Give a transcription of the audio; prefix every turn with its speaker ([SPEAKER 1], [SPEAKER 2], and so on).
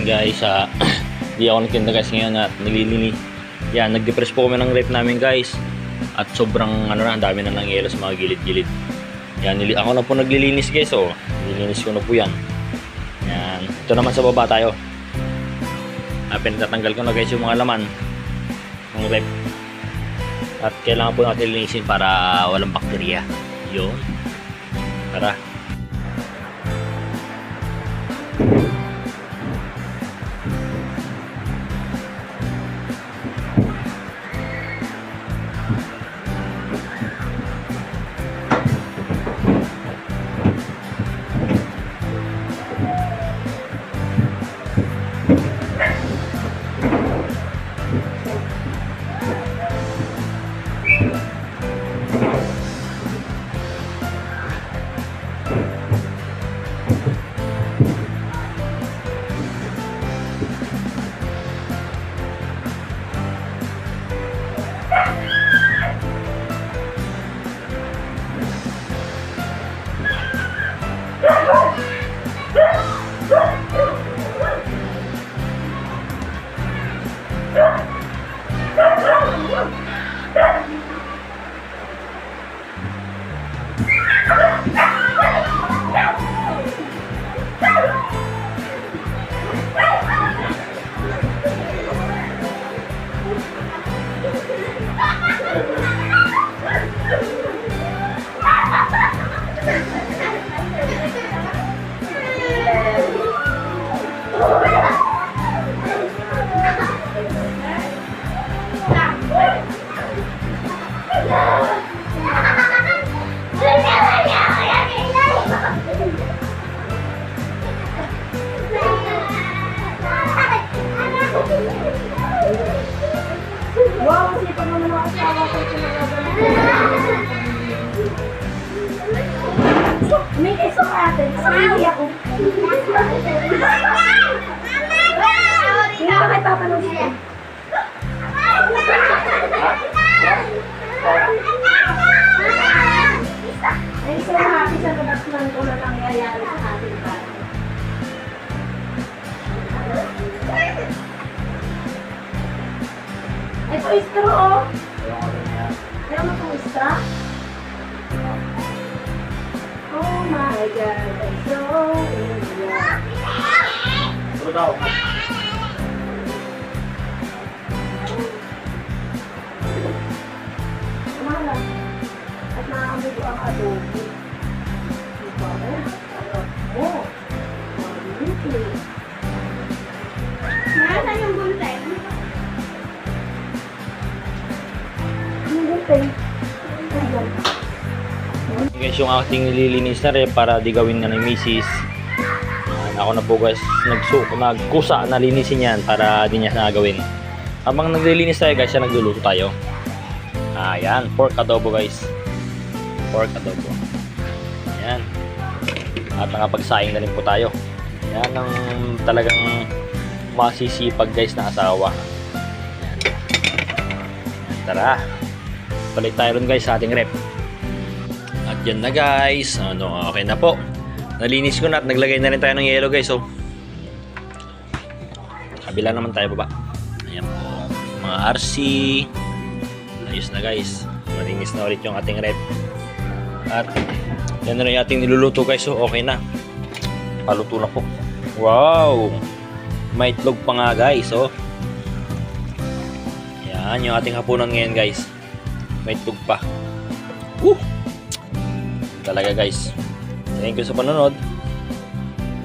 [SPEAKER 1] guys, di ako nagtinda guys ngayon at nililinis. Yan, nag-depress po kami ng rep namin guys. At sobrang ano na, ang dami na ng yelo sa mga gilid-gilid. Yan, ako na po naglilinis guys. Oh, nililinis ko na po yan. Yan, ito naman sa baba tayo. Pinatatanggal ko na guys yung mga laman ng rep. At kailangan po natin linisin para walang bakterya. Yun. Tara.
[SPEAKER 2] Wow, sipa naman ako sa awa ko. May iso ate. Hindi ako. Hindi ako kay Papa nung siya. Ay, so happy sa production ko na nangyayari sa ating bata. Ito straw, oh. Ayaw mo itong straw? Oh my God, I'm so in love.
[SPEAKER 1] Ito daw.
[SPEAKER 2] Kumala. At nakakabuto ang adobo. Diba? Oh. Really? Nasaan yung buntay?
[SPEAKER 1] Guys, yung ating nililinis na rin para di gawin na ng misis. Ako na po guys nagkusa na linisin yan para di niya nagawin. Habang naglilinis tayo guys, nagluluto tayo. Ayan, pork adobo guys. Pork adobo. Ayan. At nakapagsaing na rin po tayo. Yan ang talagang masisipag guys na asawa. Ayan. Tara. Balik tayo rin guys sa ating rep. At yan na guys. Okay na po. Nalinis ko na at naglagay na rin tayo ng yelo guys. So, kabila naman tayo baba. Ayan po. Mga RC. Ayos na guys. Malinis na ulit yung ating rep. At yan na rin yung ating niluluto guys. So okay na. Paluto na po. Wow! May itlog pa nga guys. So, yan yung ating hapunan ngayon guys. May itlog pa. Talaga guys. Thank you sa panonood.